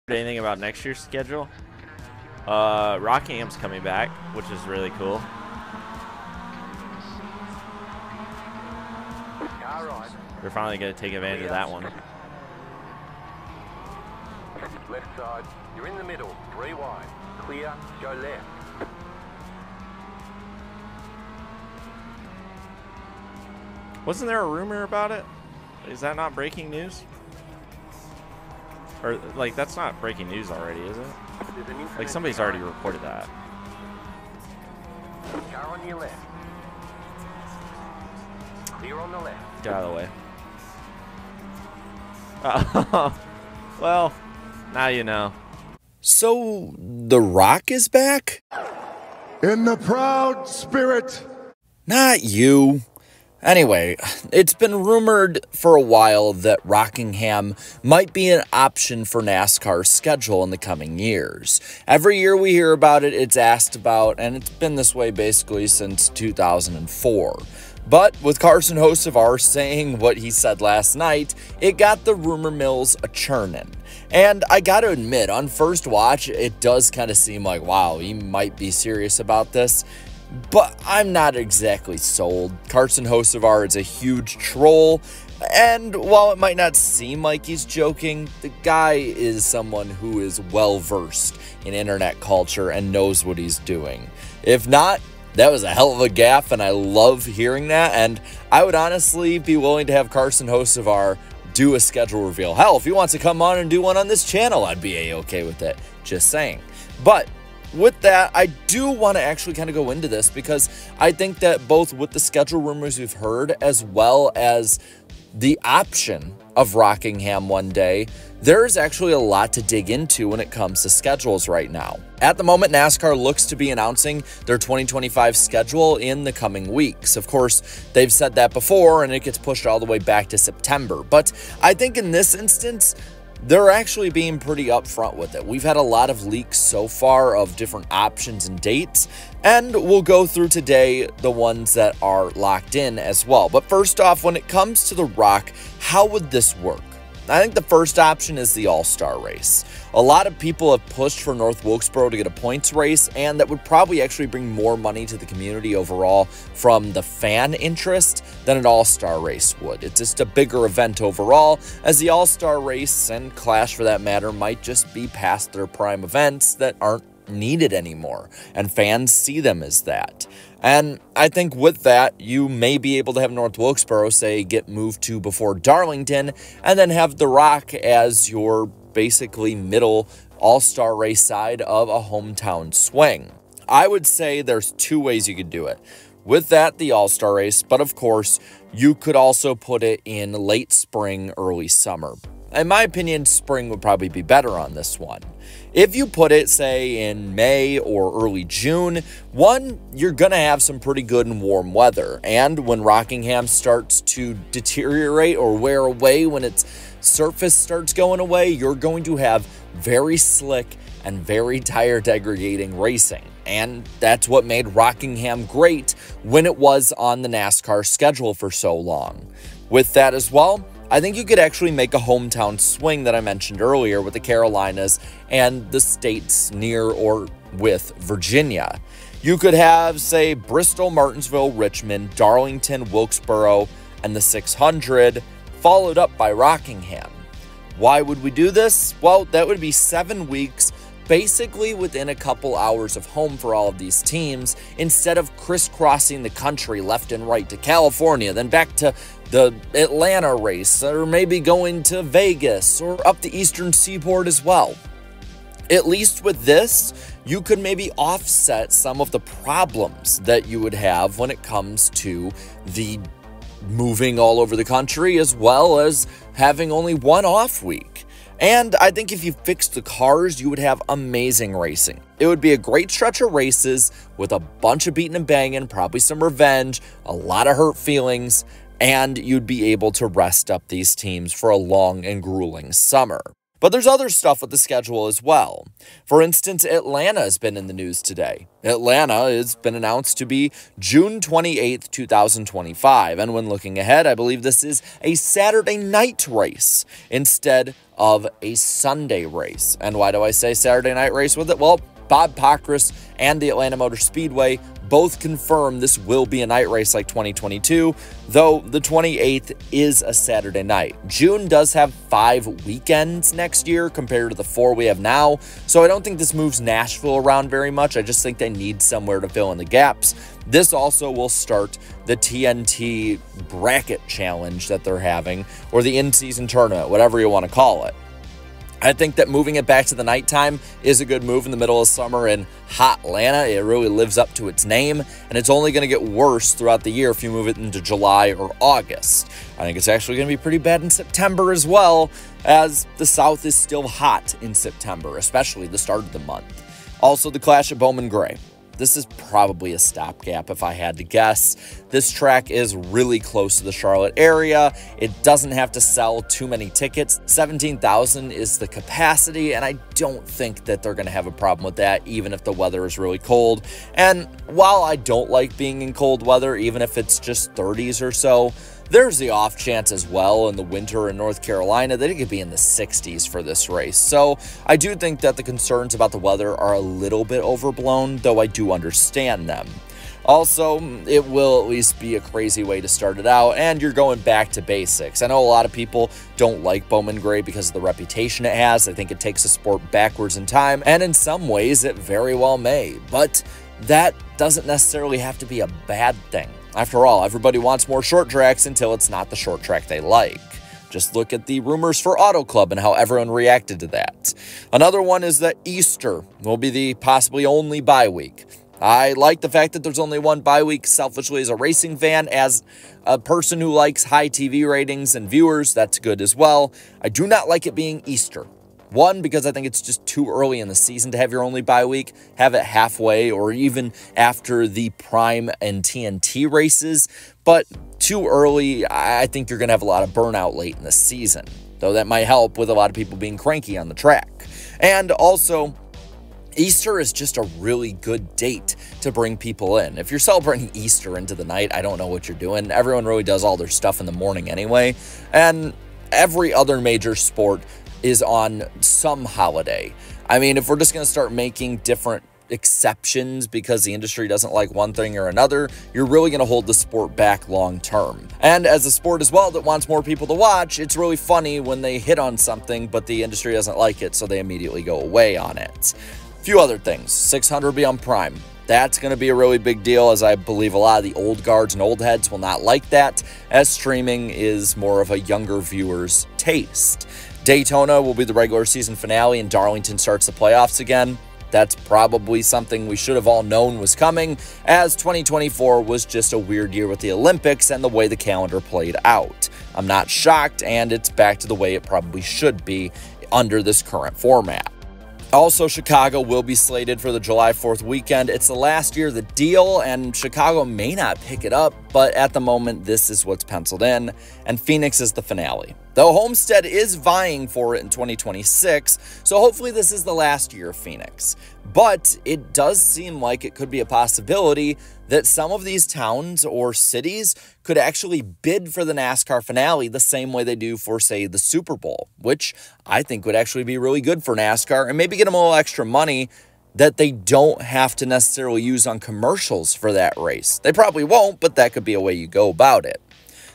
anything about next year's schedule? Rockingham's coming back, which is really cool. We're finally going to take advantage of that one. Left side, you're in the middle, 3 wide. Clear, go left. Wasn't there a rumor about it? Is that not breaking news? Or, like, that's not breaking news already, is it? Like, somebody's already reported that. Car on your left. Clear on the left. Get out of the way. Well, now you know. So, The Rock is back? In the proud spirit. Not you. Anyway, it's been rumored for a while that Rockingham might be an option for NASCAR's schedule in the coming years. Every year we hear about it, it's asked about, and it's been this way basically since 2004. But with Carson Hocevar saying what he said last night, it got the rumor mills a-churnin'. And I gotta admit, on first watch, it does kind of seem like, wow, he might be serious about this. But I'm not exactly sold. Carson Hocevar is a huge troll, and while it might not seem like he's joking, the guy is someone who is well-versed in internet culture and knows what he's doing. If not, that was a hell of a gaffe, and I love hearing that, and I would honestly be willing to have Carson Hocevar do a schedule reveal. Hell, if he wants to come on and do one on this channel, I'd be a-okay with it. Just saying. But with that, I do want to actually kind of go into this because I think that both with the schedule rumors we've heard as well as the option of Rockingham one day, there's actually a lot to dig into when it comes to schedules right now. At the moment, NASCAR looks to be announcing their 2025 schedule in the coming weeks. Of course, they've said that before and it gets pushed all the way back to September. But I think in this instance, they're actually being pretty upfront with it. We've had a lot of leaks so far of different options and dates, and we'll go through today the ones that are locked in as well. But first off, when it comes to The Rock, how would this work? I think the first option is the All-Star race. A lot of people have pushed for North Wilkesboro to get a points race, and that would probably actually bring more money to the community overall from the fan interest than an All-Star race would. It's just a bigger event overall, as the All-Star race, and Clash for that matter, might just be past their prime events that aren't needed anymore, and fans see them as that. And I think with that, you may be able to have North Wilkesboro, say, get moved to before Darlington, and then have The Rock as your basically middle all-star race side of a hometown swing. I would say there's two ways you could do it. With that, the all-star race, but of course, you could also put it in late spring, early summer. In my opinion, spring would probably be better on this one. If you put it, say, in May or early June, one, you're going to have some pretty good and warm weather. And when Rockingham starts to deteriorate or wear away, when its surface starts going away, you're going to have very slick and very tire degrading racing. And that's what made Rockingham great when it was on the NASCAR schedule for so long. With that as well, I think you could actually make a hometown swing that I mentioned earlier with the Carolinas and the states near or with Virginia. You could have, say, Bristol, Martinsville, Richmond, Darlington, Wilkesboro, and the 600, followed up by Rockingham. Why would we do this? Well, that would be 7 weeks, basically within a couple hours of home for all of these teams, instead of crisscrossing the country left and right to California, then back to the Atlanta race, or maybe going to Vegas or up the eastern seaboard as well. At least with this, you could maybe offset some of the problems that you would have when it comes to the moving all over the country, as well as having only one off week. And I think if you fixed the cars, you would have amazing racing. It would be a great stretch of races with a bunch of beating and banging, probably some revenge, a lot of hurt feelings, and you'd be able to rest up these teams for a long and grueling summer. But there's other stuff with the schedule as well. For instance, Atlanta has been in the news today. Atlanta has been announced to be June 28th, 2025. And when looking ahead, I believe this is a Saturday night race instead of a Sunday race. And why do I say Saturday night race with it? Well, Bob Pockrass and the Atlanta Motor Speedway both confirm this will be a night race like 2022, though the 28th is a Saturday night. June does have 5 weekends next year compared to the 4 we have now, so I don't think this moves Nashville around very much. I just think they need somewhere to fill in the gaps. This also will start the TNT bracket challenge that they're having, or the in-season tournament, whatever you want to call it. I think that moving it back to the nighttime is a good move in the middle of summer in hot Atlanta. It really lives up to its name, and it's only going to get worse throughout the year if you move it into July or August. I think it's actually going to be pretty bad in September as well, as the South is still hot in September, especially the start of the month. Also, the Clash at Bowman Gray. This is probably a stopgap if I had to guess. This track is really close to the Charlotte area. It doesn't have to sell too many tickets. 17,000 is the capacity, and I don't think that they're going to have a problem with that, even if the weather is really cold. And while I don't like being in cold weather, even if it's just 30s or so, there's the off chance as well in the winter in North Carolina that it could be in the 60s for this race. So I do think that the concerns about the weather are a little bit overblown, though I do understand them. Also, it will at least be a crazy way to start it out, and you're going back to basics. I know a lot of people don't like Bowman Gray because of the reputation it has. I think it takes a sport backwards in time, and in some ways it very well may. But that doesn't necessarily have to be a bad thing. After all, everybody wants more short tracks until it's not the short track they like. Just look at the rumors for Auto Club and how everyone reacted to that. Another one is that Easter will be the possibly only bye week. I like the fact that there's only one bye week selfishly as a racing fan. As a person who likes high TV ratings and viewers, that's good as well. I do not like it being Easter. One, because I think it's just too early in the season to have your only bye week. Have it halfway or even after the Prime and TNT races. But too early, I think you're going to have a lot of burnout late in the season. Though that might help with a lot of people being cranky on the track. And also, Easter is just a really good date to bring people in. If you're celebrating Easter into the night, I don't know what you're doing. Everyone really does all their stuff in the morning anyway. And every other major sport is on some holiday. I mean, if we're just going to start making different exceptions because the industry doesn't like one thing or another, you're really going to hold the sport back long term. And as a sport as well that wants more people to watch, it's really funny when they hit on something, but the industry doesn't like it, so they immediately go away on it. A few other things. 600 will be on Prime. That's going to be a really big deal, as I believe a lot of the old guards and old heads will not like that, as streaming is more of a younger viewer's taste. Daytona will be the regular season finale, and Darlington starts the playoffs again. That's probably something we should have all known was coming, as 2024 was just a weird year with the Olympics and the way the calendar played out. I'm not shocked, and it's back to the way it probably should be under this current format. Also, Chicago will be slated for the July 4th weekend. It's the last year of the deal, and Chicago may not pick it up, but at the moment, this is what's penciled in, and Phoenix is the finale. Though Homestead is vying for it in 2026, so hopefully this is the last year of Phoenix. But it does seem like it could be a possibility that some of these towns or cities could actually bid for the NASCAR finale the same way they do for, say, the Super Bowl, which I think would actually be really good for NASCAR and maybe get them a little extra money that they don't have to necessarily use on commercials for that race. They probably won't, but that could be a way you go about it.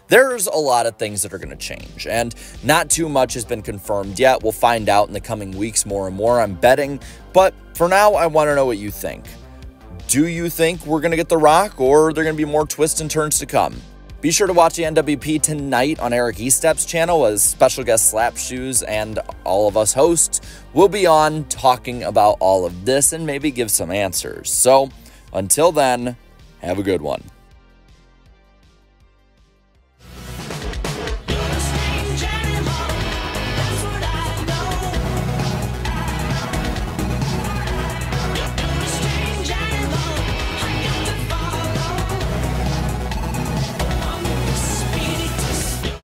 There's a lot of things that are going to change, and not too much has been confirmed yet. We'll find out in the coming weeks more and more, I'm betting. But for now, I want to know what you think. Do you think we're going to get The Rock, or are there going to be more twists and turns to come? Be sure to watch the NWP tonight on Eric Estep's channel, as special guest Slap Shoes and all of us hosts will be on talking about all of this and maybe give some answers. So until then, have a good one.